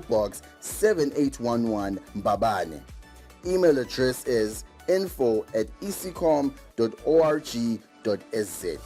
Box 7811 Mbabane. Email address is info@ecom.org.sz.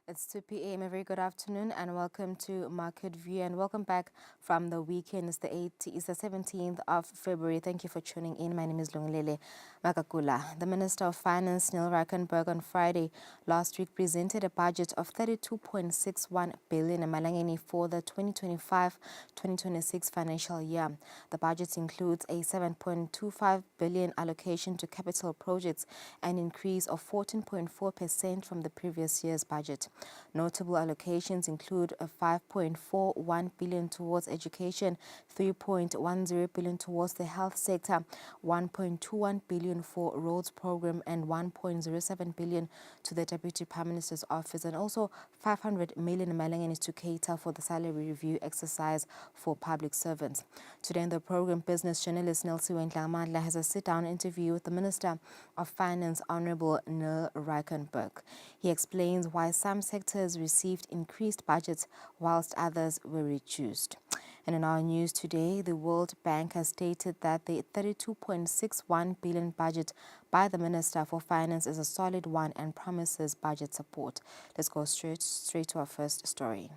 It's 2 p.m. A very good afternoon and welcome to Market View and welcome back from the weekend. It's the 17th of February. Thank you for tuning in. My name is Lungilele Makakula. The Minister of Finance, Neil Reichenberg, on Friday last week presented a budget of 32.61 billion Malangeni for the 2025-2026 financial year. The budget includes a 7.25 billion allocation to capital projects, an increase of 14.4% from the previous year's budget. Notable allocations include a 5.41 billion towards education, 3.10 billion towards the health sector, 1.21 billion for roads program, and 1.07 billion to the Deputy Prime Minister's office, and also 500 million Malangeni to cater for the salary review exercise for public servants. Today in the program, business journalist Nelson Wendlamadla has a sit-down interview with the Minister of Finance, Honorable Neil Reichenberg. He explains why some sectors received increased budgets whilst others were reduced. And in our news today, the World Bank has stated that the 32.61 billion budget by the Minister for Finance is a solid one and promises budget support. Let's go straight to our first story.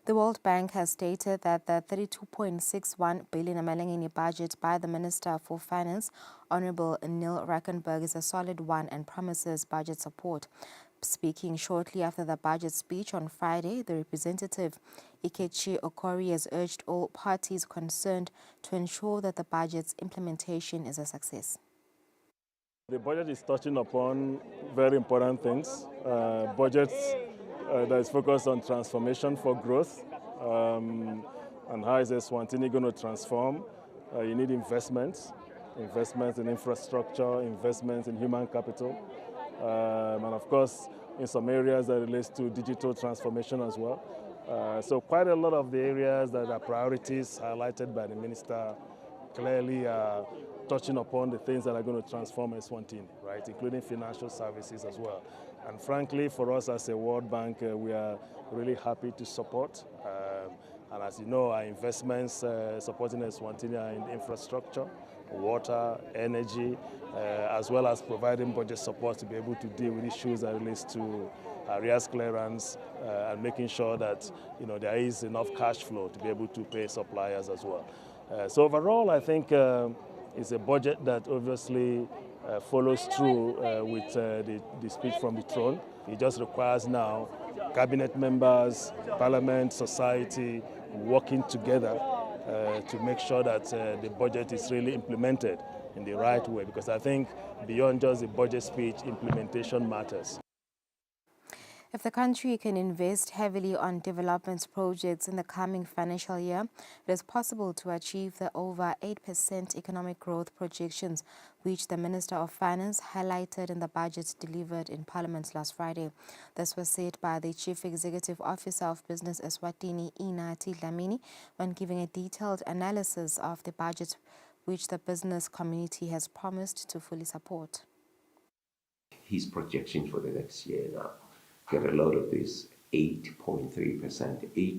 The World Bank has stated that the 32.61 billion Malangeni budget by the Minister for Finance, Honorable Neil Reichenberg, is a solid one and promises budget support. Speaking shortly after the budget speech on Friday, the representative Ikechi Okori has urged all parties concerned to ensure that the budget's implementation is a success. The budget is touching upon very important things. Budgets that is focused on transformation for growth. And how is Eswatini going to transform? You need investments in infrastructure, investments in human capital, and of course in some areas that relates to digital transformation as well. So quite a lot of the areas that are priorities highlighted by the minister clearly are touching upon the things that are going to transform Eswatini, right, including financial services as well. And frankly, for us as a World Bank, we are really happy to support. And as you know, our investments supporting Eswatini are in infrastructure, water, energy, as well as providing budget support to be able to deal with issues that relates to arrears clearance and making sure that there is enough cash flow to be able to pay suppliers as well. So overall, I think it's a budget that obviously follows through with the speech from the throne. It just requires now cabinet members, parliament, society working together to make sure that the budget is really implemented in the right way, because I think beyond just the budget speech, implementation matters. If the country can invest heavily on development projects in the coming financial year, it is possible to achieve the over 8% economic growth projections, which the Minister of Finance highlighted in the budget delivered in Parliament last Friday. This was said by the Chief Executive Officer of Business Eswatini, Inati Dlamini, when giving a detailed analysis of the budget, which the business community has promised to fully support. His projections for the next year now get a load of this 8.3%. It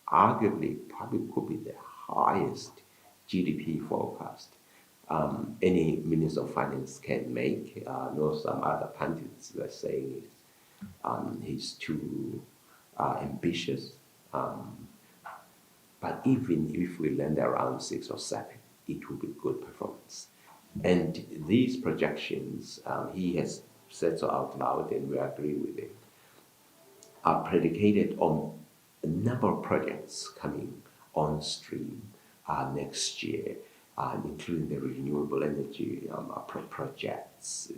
arguably probably could be the highest GDP forecast any Minister of Finance can make. I know some other pundits are saying he's too ambitious. But even if we land around 6 or 7, it will be good performance. And these projections, he has said so out loud, and we agree with it, are predicated on a number of projects coming on stream next year, including the renewable energy projects,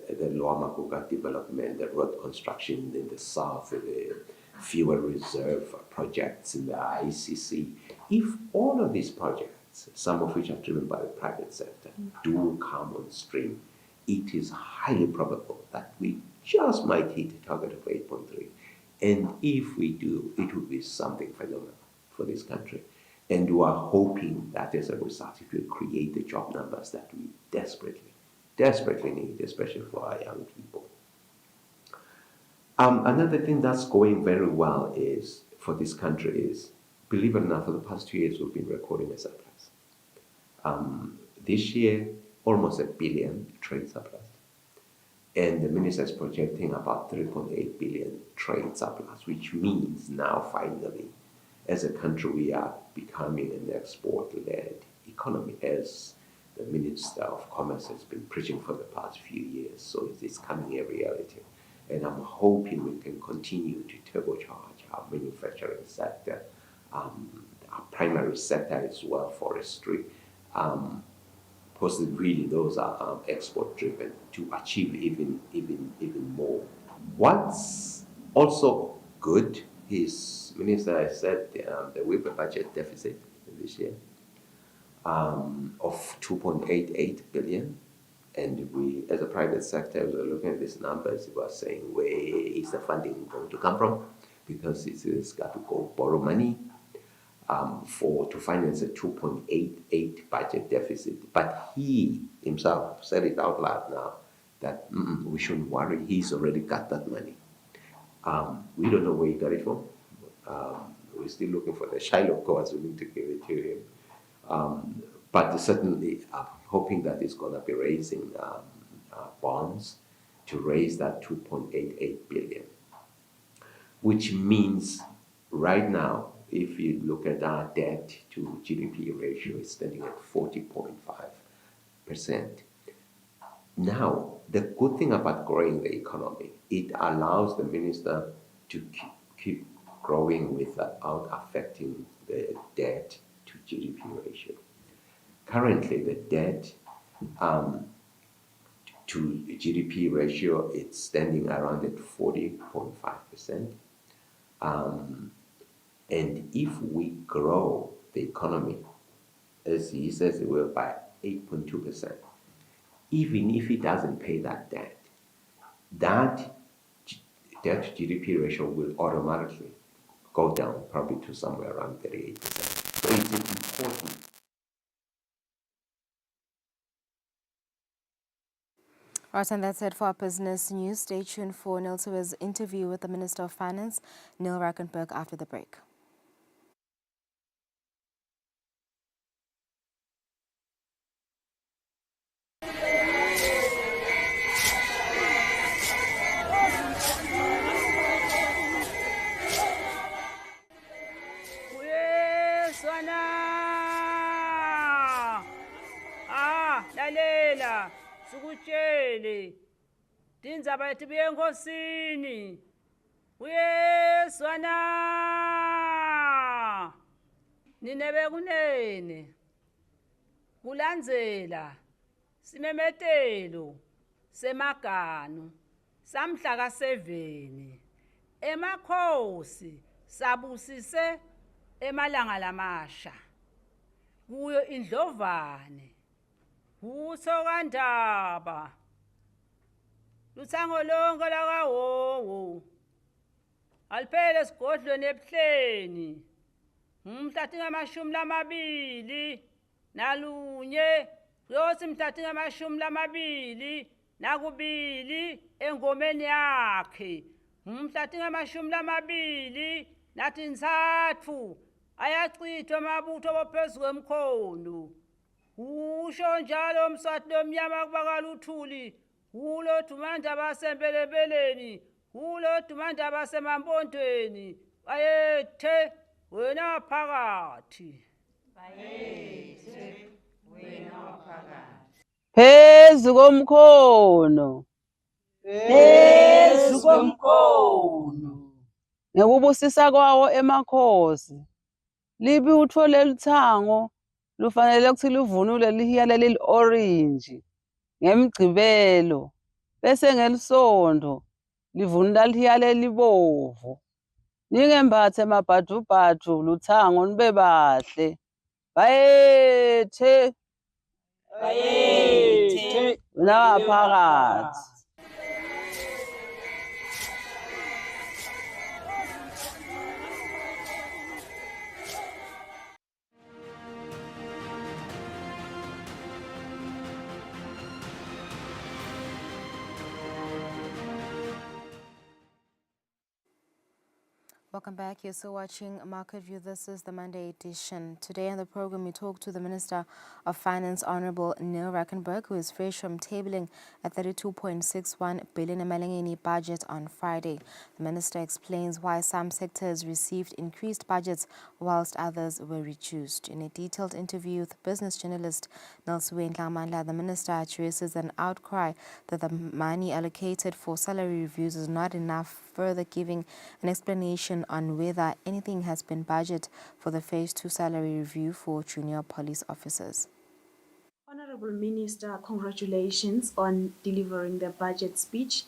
the Lower Makuga development, the road construction in the south, the fuel reserve projects in the ICC. If all of these projects, some of which are driven by the private sector, do come on stream, it is highly probable that we just might hit a target of 8.3. And if we do, it will be something phenomenal for this country. And we are hoping that as a result, it will create the job numbers that we desperately need, especially for our young people. Another thing that's going very well is, for this country is, believe it or not, for the past 2 years, we've been recording a surplus. This year, almost $1 billion trade surplus. And the minister is projecting about 3.8 billion trade surplus, which means now finally, as a country, we are becoming an export-led economy, as the Minister of Commerce has been preaching for the past few years. So it is coming a reality. And I'm hoping we can continue to turbocharge our manufacturing sector, our primary sector as well, forestry. Because really those are export-driven to achieve even more. What's also good, his minister has said there will be a budget deficit this year of 2.88 billion. And we, as a private sector, we were looking at these numbers. We were saying, where is the funding going to come from? Because it's got to go borrow money to finance a 2.88 budget deficit. But he himself said it out loud now that we shouldn't worry. He's already got that money. We don't know where he got it from. We're still looking for the Shiloh courts. We need to give it to him. But certainly, hoping that he's going to be raising bonds to raise that 2.88 billion, which means right now, if you look at our debt to GDP ratio, it's standing at 40.5%. Now, the good thing about growing the economy, it allows the minister to keep growing without affecting the debt to GDP ratio. Currently, the debt to GDP ratio, it's standing around at 40.5%. And if we grow the economy, as he says it will, by 8.2%, even if he doesn't pay that debt to GDP ratio will automatically go down probably to somewhere around 38%. So it's important. Right, and that's it for our business news. Stay tuned for Neil Tua's interview with the Minister of Finance, Neil Rackenberg, after the break. Lalela sikutshele tindzaba letibuye enkosini uyeswana ninebe kunene kulandzela simemetelo semaganu samhla ka 7 emakhosi sabusise emalanga lamasha kuyo indlovane uSokandaba luthango lonke lakawowo aliphele sigodlweni ebuhleni umhla ngamashumi lamabili nalunye kuyothi mhla ngamashumi lamabili nakubili engomeni yakhe umhla ngamashumi lamabili nathi ntathu ayachithwa amabutho bophezu kwemkhono usho njalo umswathi lomnyama kubakala uthuli ulo dumanda basembelebeleni ulo dumanda basemambondweni ayethe wena phakathi phezu komkhono ngekubusisa kwawo emakhosi libi uthole luthango lufanele ukuthi livunule lihiya leli orange ngemgcibelo bese ngelisondo livunula lihiya lelibovu ningembathe amabhadubhadu luthango nibe bahle bayethe wena phakathi. Welcome back. You're still watching Market View. This is the Monday edition. Today on the program, we talk to the Minister of Finance, Honorable Neil Rackenberg, who is fresh from tabling a 32.61 billion emalangeni budget on Friday. The minister explains why some sectors received increased budgets whilst others were reduced. In a detailed interview with business journalist Nelsuwe Ndlamandla, the minister addresses an outcry that the money allocated for salary reviews is not enough, further giving an explanation on whether anything has been budgeted for the Phase 2 salary review for junior police officers. Honorable Minister, congratulations on delivering the budget speech.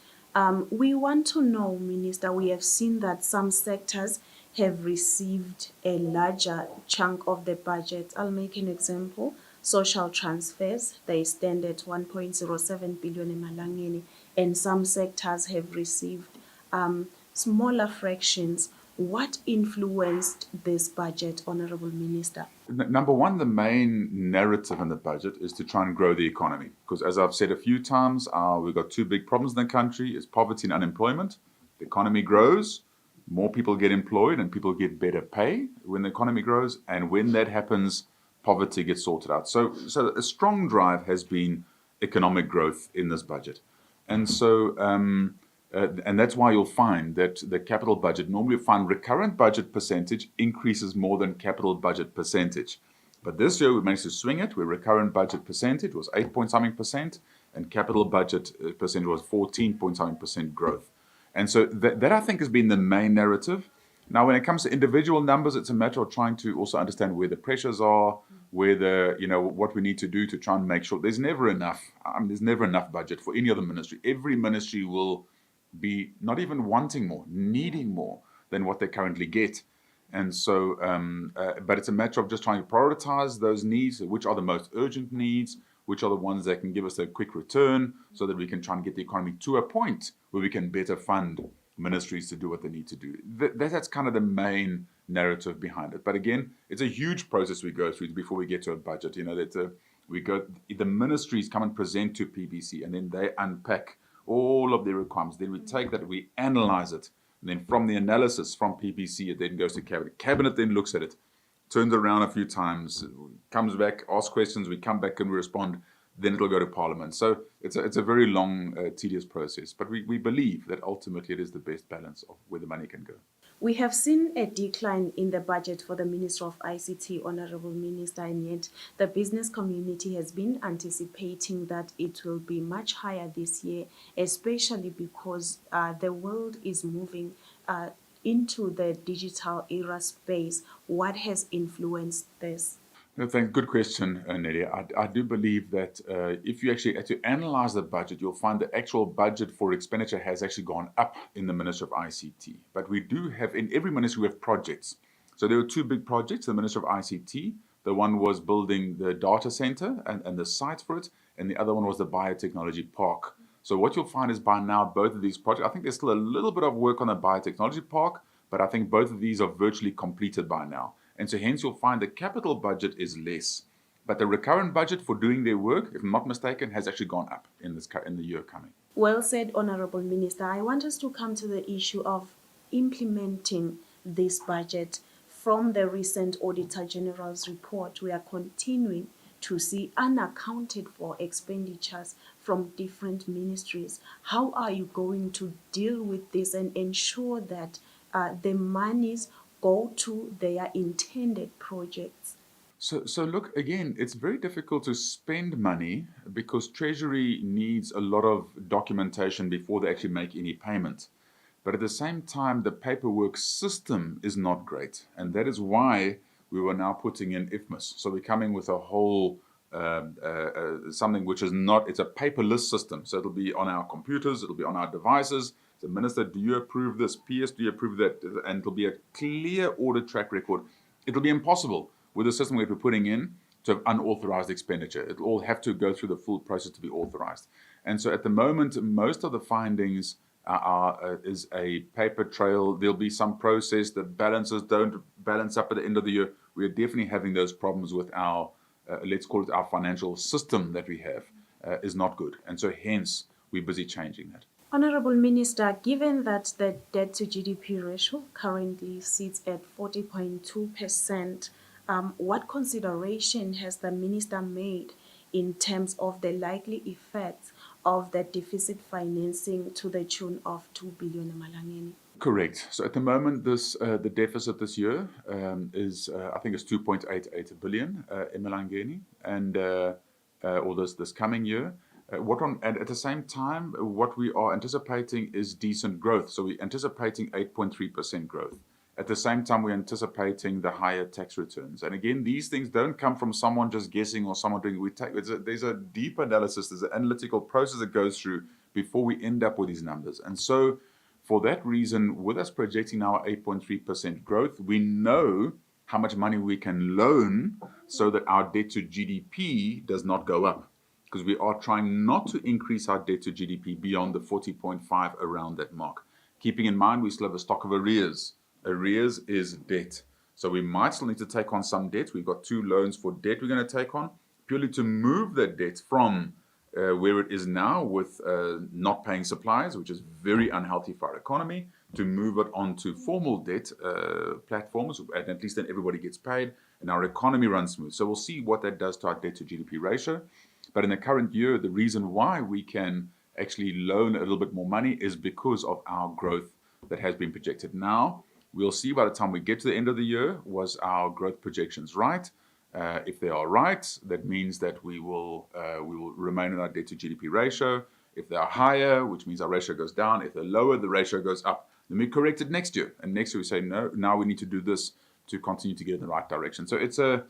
We want to know, Minister, we have seen that some sectors have received a larger chunk of the budget. I'll make an example. Social transfers, they stand at 1.07 billion emalangeni, and some sectors have received smaller fractions. What influenced this budget, Honorable Minister? Number one, the main narrative in the budget is to try and grow the economy. Because as I've said a few times, we've got two big problems in the country. It's poverty and unemployment. The economy grows, more people get employed and people get better pay when the economy grows. And when that happens, poverty gets sorted out. So a strong drive has been economic growth in this budget. And so, and that's why you'll find that the capital budget, normally you find recurrent budget percentage increases more than capital budget percentage. But this year we managed to swing it, where recurrent budget percentage was 8 point something percent and capital budget percentage was 14 point something percent growth. And so that I think has been the main narrative. Now, when it comes to individual numbers, it's a matter of trying to also understand where the pressures are, where what we need to do to try and make sure there's never enough. There's never enough budget for any other ministry. Every ministry will be not even wanting more, needing more than what they currently get. And so, but it's a matter of just trying to prioritize those needs, which are the most urgent needs, which are the ones that can give us a quick return so that we can try and get the economy to a point where we can better fund ministries to do what they need to do. That's kind of the main narrative behind it. But again, it's a huge process we go through before we get to a budget. The ministries come and present to PBC and then they unpack all of their requirements. Then we take that, we analyze it. And then from the analysis from PBC, it then goes to Cabinet. Cabinet then looks at it, turns it around a few times, comes back, asks questions, we come back and we respond. Then it'll go to Parliament. So it's a very long, tedious process. But we believe that ultimately it is the best balance of where the money can go. We have seen a decline in the budget for the Minister of ICT, Honorable Minister, and yet the business community has been anticipating that it will be much higher this year, especially because the world is moving into the digital era space. What has influenced this? No, thank. Good question, Nelly. I do believe that if you actually to analyze the budget, you'll find the actual budget for expenditure has actually gone up in the Ministry of ICT. But we do have, in every ministry, we have projects. So there were two big projects, the Ministry of ICT. The one was building the data center and the site for it, and the other one was the biotechnology park. So what you'll find is by now, both of these projects, I think there's still a little bit of work on the biotechnology park, but I think both of these are virtually completed by now. And so hence you'll find the capital budget is less. But the recurrent budget for doing their work, if I'm not mistaken, has actually gone up in the year coming. Well said, Honorable Minister. I want us to come to the issue of implementing this budget. From the recent Auditor General's report, we are continuing to see unaccounted for expenditures from different ministries. How are you going to deal with this and ensure that the monies go to their intended projects? So look, again, it's very difficult to spend money because Treasury needs a lot of documentation before they actually make any payment. But at the same time, the paperwork system is not great. And that is why we were now putting in IFMIS. So we're coming with a whole something which is not, it's a paperless system. So it'll be on our computers, it'll be on our devices. The minister, do you approve this? PS, do you approve that? And it'll be a clear audit track record. It'll be impossible with the system we're putting in to have unauthorized expenditure. It'll all have to go through the full process to be authorized. And so at the moment, most of the findings is a paper trail. There'll be some process. The balances don't balance up at the end of the year. We're definitely having those problems with our, let's call it our financial system that we have, is not good. And so hence, we're busy changing that. Honorable Minister, given that the debt to GDP ratio currently sits at 40.2%, what consideration has the minister made in terms of the likely effects of the deficit financing to the tune of 2 billion emalangeni? Correct. So at the moment, the deficit this year is I think it's 2.88 billion emalangeni, and or this coming year. And at the same time, what we are anticipating is decent growth. So we're anticipating 8.3% growth. At the same time, we're anticipating the higher tax returns. And again, these things don't come from someone just guessing or someone doing. There's a deep analysis, there's an analytical process that goes through before we end up with these numbers. And so for that reason, with us projecting our 8.3% growth, we know how much money we can loan so that our debt to GDP does not go up. Because we are trying not to increase our debt to GDP beyond the 40.5 around that mark. Keeping in mind, we still have a stock of arrears. Arrears is debt. So we might still need to take on some debt. We've got 2 loans for debt we're going to take on, purely to move that debt from where it is now with not paying suppliers, which is very unhealthy for our economy, to move it onto formal debt platforms, and at least then everybody gets paid and our economy runs smooth. So we'll see what that does to our debt to GDP ratio. But in the current year, the reason why we can actually loan a little bit more money is because of our growth that has been projected. Now, we'll see by the time we get to the end of the year, was our growth projections right? If they are right, that means that we will remain in our debt to GDP ratio. If they are higher, which means our ratio goes down. If they're lower, the ratio goes up. Then we correct it next year. And next year we say, no, now we need to do this to continue to get in the right direction. So it's a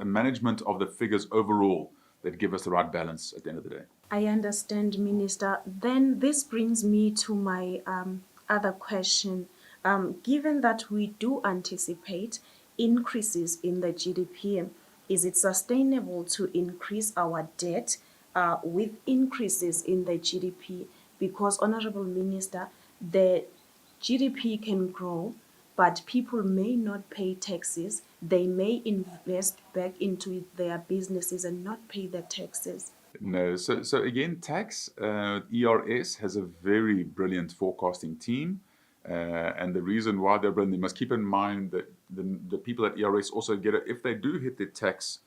management of the figures overall that give us the right balance at the end of the day. I understand, Minister. Then this brings me to my other question. Given that we do anticipate increases in the GDP, is it sustainable to increase our debt with increases in the GDP? Because, Honorable Minister, the GDP can grow, but people may not pay taxes. They may invest back into their businesses and not pay the taxes. No, so again, tax, ERS has a very brilliant forecasting team. And the reason why they're brilliant, they must keep in mind that the people at ERS also get it. If they do hit the tax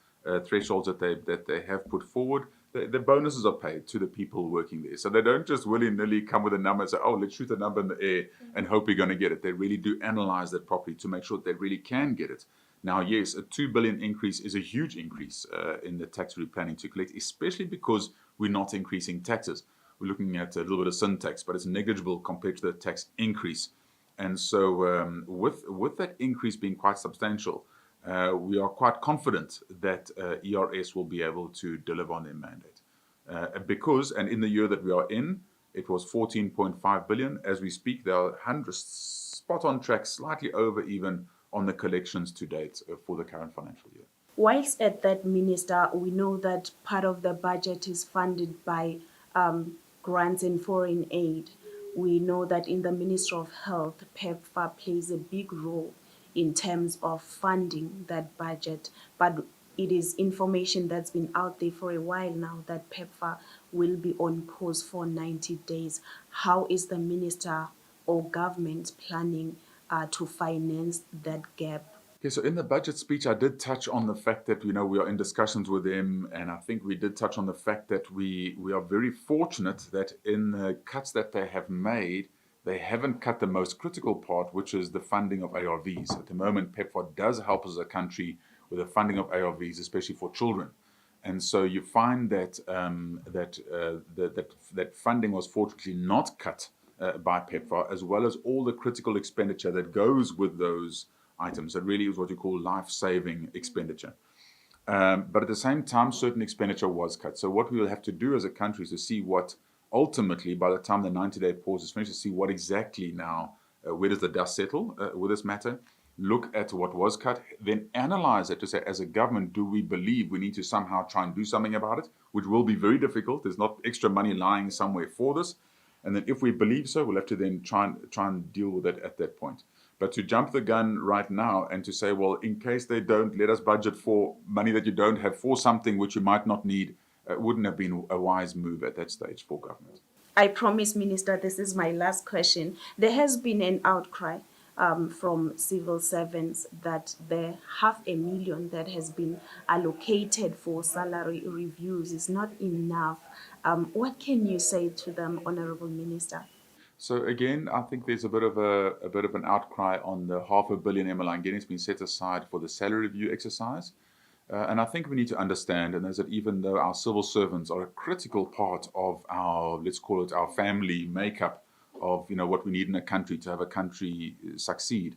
thresholds that they have put forward, the bonuses are paid to the people working there. So they don't just willy-nilly come with a number and say, oh, let's shoot a number in the air and hope we're going to get it. They really do analyze that properly to make sure that they really can get it. Now, yes, a 2 billion increase is a huge increase in the tax we're planning to collect, especially because we're not increasing taxes. We're looking at a little bit of sin tax, but it's negligible compared to the tax increase. And so with that increase being quite substantial, we are quite confident that ERS will be able to deliver on their mandate. Because, and in the year that we are in, it was 14.5 billion. As we speak, there are hundreds, spot on track, slightly over even on the collections to date for the current financial year. Whilst at that, Minister, we know that part of the budget is funded by grants and foreign aid. We know that in the Ministry of Health, PEPFAR plays a big role in terms of funding that budget, but it is information that's been out there for a while now that PEPFAR will be on pause for 90 days. How is the minister or government planning to finance that gap? Okay, so in the budget speech, I did touch on the fact that, we are in discussions with them, and I think we did touch on the fact that we are very fortunate that in the cuts that they have made, they haven't cut the most critical part, which is the funding of ARVs. At the moment, PEPFAR does help us as a country with the funding of ARVs, especially for children. And so you find that that funding was fortunately not cut by PEPFAR, as well as all the critical expenditure that goes with those items. That really is what you call life-saving expenditure. But at the same time, certain expenditure was cut. So what we will have to do as a country is to see what ultimately, by the time the 90-day pause is finished, to see what exactly now, where does the dust settle with this matter, look at what was cut, then analyze it to say, as a government, do we believe we need to somehow try and do something about it, which will be very difficult. There's not extra money lying somewhere for this. And then if we believe so, we'll have to then try and deal with it at that point. But to jump the gun right now and to say, well, in case they don't, let us budget for money that you don't have for something which you might not need, wouldn't have been a wise move at that stage for government. I promise, Minister, this is my last question. There has been an outcry from civil servants that the 500,000 that has been allocated for salary reviews is not enough. What can you say to them, Honourable Minister? So again, I think there's a bit of an outcry on the 500 million emalangeni has been set aside for the salary review exercise. And I think we need to understand, and is that even though our civil servants are a critical part of our, let's call it our family makeup of, what we need in a country to have a country succeed.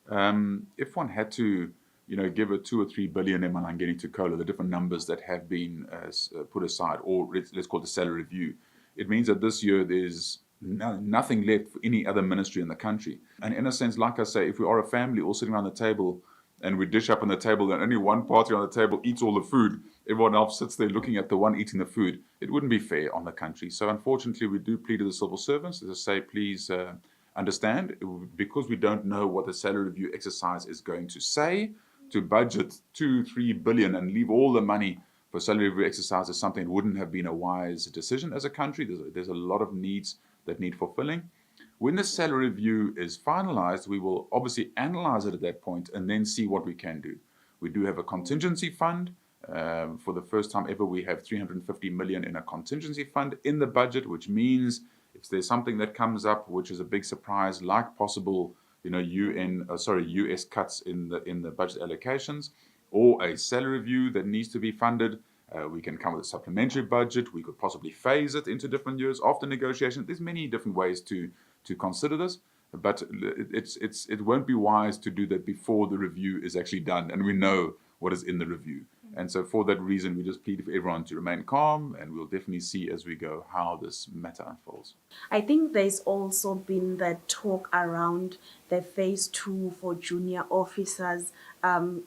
If one had to, give a 2 or 3 billion emalangeni to COLA, the different numbers that have been put aside, or let's call it the salary review, it means that this year there's nothing left for any other ministry in the country. And in a sense, like I say, if we are a family all sitting around the table and we dish up on the table and only one party on the table eats all the food, everyone else sits there looking at the one eating the food, it wouldn't be fair on the country. So unfortunately, we do plead to the civil servants, as I say, please understand, because we don't know what the salary review exercise is going to say, to budget 2-3 billion and leave all the money for salary review exercise is something that wouldn't have been a wise decision as a country. There's a lot of needs that need fulfilling. When the salary review is finalized, we will obviously analyze it at that point and then see what we can do. We do have a contingency fund. For the first time ever, we have 350 million in a contingency fund in the budget, which means if there's something that comes up, which is a big surprise, like possible, US cuts in the budget allocations, or a salary review that needs to be funded, we can come with a supplementary budget. We could possibly phase it into different years after negotiation. There's many different ways to consider this, but it won't be wise to do that before the review is actually done and we know what is in the review. And so for that reason, we just plead for everyone to remain calm, and we'll definitely see as we go how this matter unfolds. I think there's also been that talk around the phase 2 for junior officers.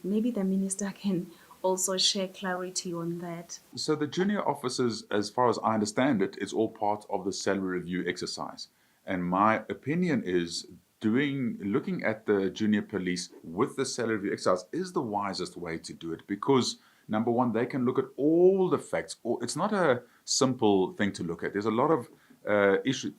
Maybe the minister can also share clarity on that. So the junior officers, as far as I understand it, is all part of the salary review exercise. And my opinion is looking at the junior police with the salary review exercise is the wisest way to do it, because number one, they can look at all the facts. It's not a simple thing to look at. There's a lot of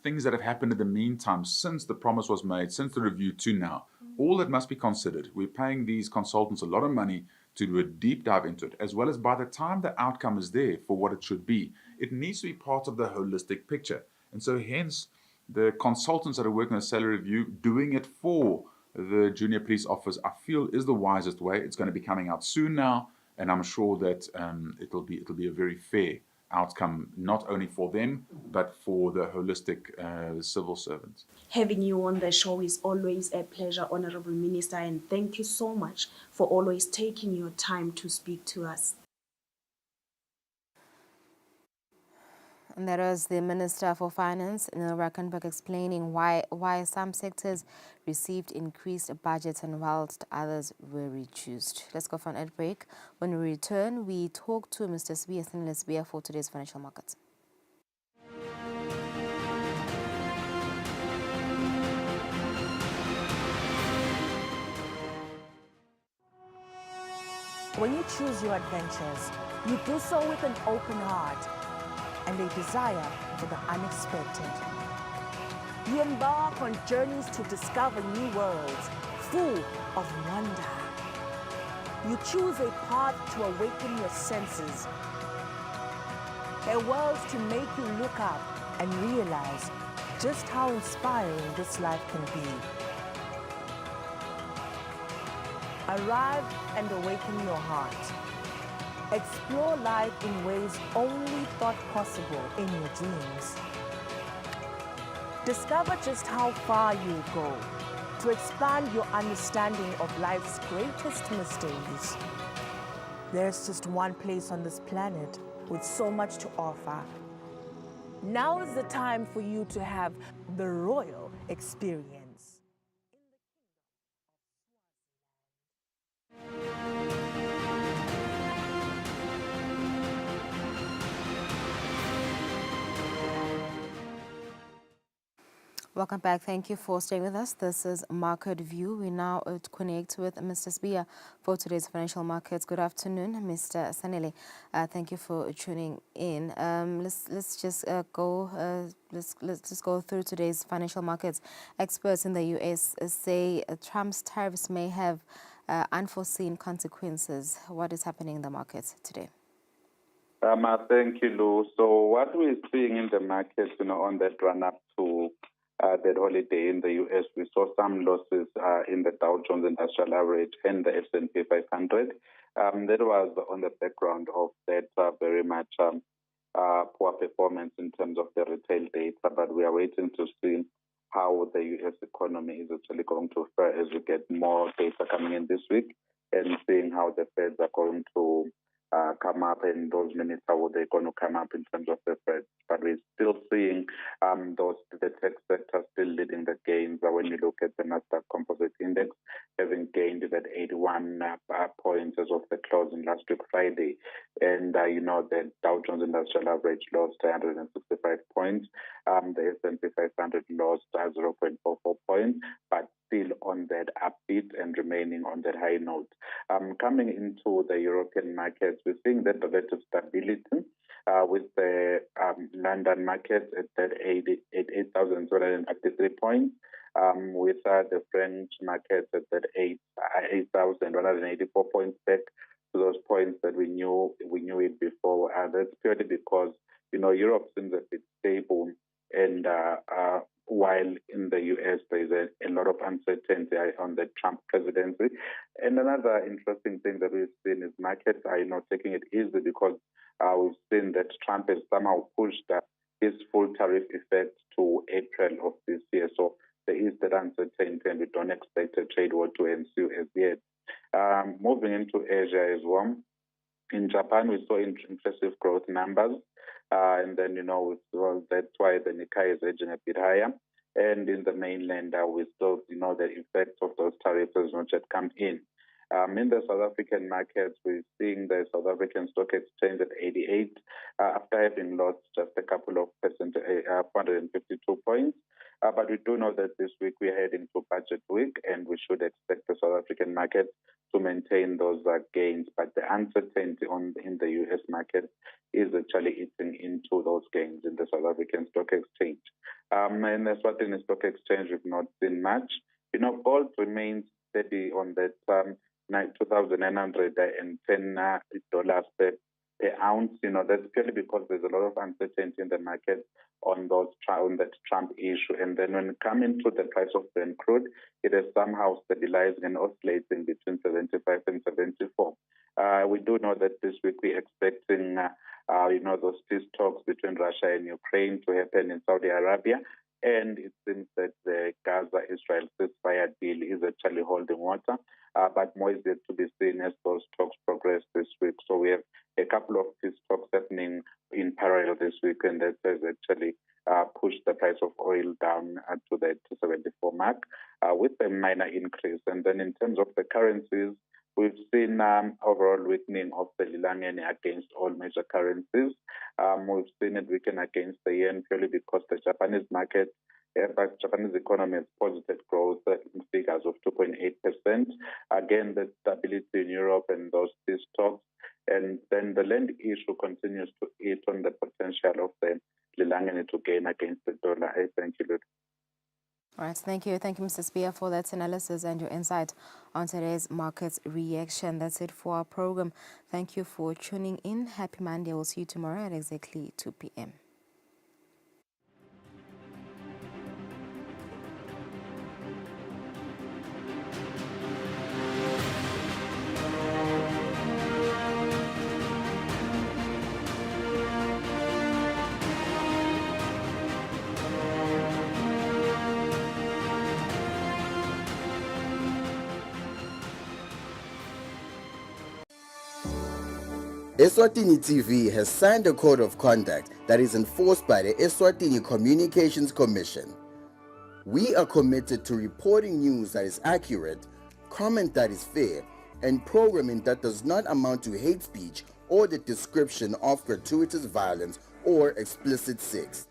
things that have happened in the meantime since the promise was made, since the review to now. All that must be considered. We're paying these consultants a lot of money to do a deep dive into it, as well as by the time the outcome is there for what it should be, it needs to be part of the holistic picture. And so hence, the consultants that are working on a salary review, doing it for the junior police officers, I feel is the wisest way. It's going to be coming out soon now, and I'm sure that it'll be a very fair outcome, not only for them, but for the holistic civil servants. Having you on the show is always a pleasure, Honorable Minister, and thank you so much for always taking your time to speak to us. And that was the Minister for Finance, Neil Rackenberg, explaining why some sectors received increased budgets and whilst others were reduced. Let's go for an ad break. When we return, we talk to Mr. Sbiya for today's financial markets. When you choose your adventures, you do so with an open heart and a desire for the unexpected. You embark on journeys to discover new worlds, full of wonder. You choose a path to awaken your senses, a world to make you look up and realize just how inspiring this life can be. Arrive and awaken your heart. Explore life in ways only thought possible in your dreams. Discover just how far you go to expand your understanding of life's greatest mysteries. There's just one place on this planet with so much to offer. Now is the time for you to have the royal experience. Welcome back. Thank you for staying with us. This is Market View. We now connect with Mr. Sbiya for today's financial markets. Good afternoon, Mr. Sanele. Thank you for tuning in. Let's just go through today's financial markets. Experts in the U.S. say Trump's tariffs may have unforeseen consequences. What is happening in the markets today? Thank you, Lou. So what we're seeing in the markets, on that run-up to that holiday in the U.S., we saw some losses in the Dow Jones Industrial Average and the S&P 500. That was on the background of that very much poor performance in terms of the retail data, but we are waiting to see how the U.S. economy is actually going to fare as we get more data coming in this week and seeing how the Feds are going to come up and those minutes, how they're going to come up in terms of the Fed. But we're still seeing the tech sector still leading the gains. When you look at the Nasdaq Composite Index, having gained that 81 points as of the closing last week Friday, and the Dow Jones Industrial Average lost 165 points. The S&P 500 lost 0.44 points, but still on that upbeat and remaining on that high note. Coming into the European markets, we're seeing that relative stability with the London market at that 8,253 points, with the French market at that 8,184 points back to those points that we knew it before. That's purely because Europe seems a bit stable, and while in the U.S. there is a lot of uncertainty on the Trump presidency. And another interesting thing that we've seen is markets are taking it easy because we've seen that Trump has somehow pushed his full tariff effect to April of this year. So there is that uncertainty, and we don't expect a trade war to ensue as yet. Moving into Asia as well. In Japan, we saw impressive growth numbers. And then, that's why the Nikkei is edging a bit higher. And in the mainland, we still, the effect of those tariffs has not yet come in. In the South African markets, we're seeing the South African Stock Exchange at 88 after having lost just a couple of percent, 452 points. But we do know that this week we're heading to budget week, and we should expect the South African market to maintain those gains. But the uncertainty in the U.S. market is actually eating into those gains in the South African Stock Exchange. In the Eswatini Stock Exchange, we've not seen much. Gold remains steady on that $2,910 per ounce. That's purely because there's a lot of uncertainty in the market on that Trump issue. And then when it comes into the price of Brent crude, it is somehow stabilizing and oscillating between 75 and 74. We do know that this week we're expecting, those peace talks between Russia and Ukraine to happen in Saudi Arabia. And it seems that the Gaza-Israel ceasefire deal is actually holding water. But more is yet to be seen as those talks progress this week. So we have a couple of peace talks happening in parallel this week, and that has actually pushed the price of oil down to the 274 mark with a minor increase. And then in terms of the currencies, we've seen overall weakening of the lilangeni against all major currencies. We've seen it weaken against the yen purely because the Japanese market, the Japanese economy has positive growth in figures of 2.8%. Again, the stability in Europe and those peace talks. And then the land issue continues to eat on the potential of the lilangeni to gain against the dollar. Thank you, Lud. All right, thank you. Thank you, Mr. Spear, for that analysis and your insight on today's markets reaction. That's it for our program. Thank you for tuning in. Happy Monday. We'll see you tomorrow at exactly 2 p.m. Eswatini TV has signed a code of conduct that is enforced by the Eswatini Communications Commission. We are committed to reporting news that is accurate, comment that is fair, and programming that does not amount to hate speech or the description of gratuitous violence or explicit sex.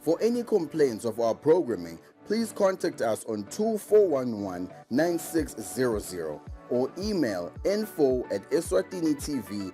For any complaints of our programming, please contact us on 2411-9600 or email info@eswatinitv.co.za.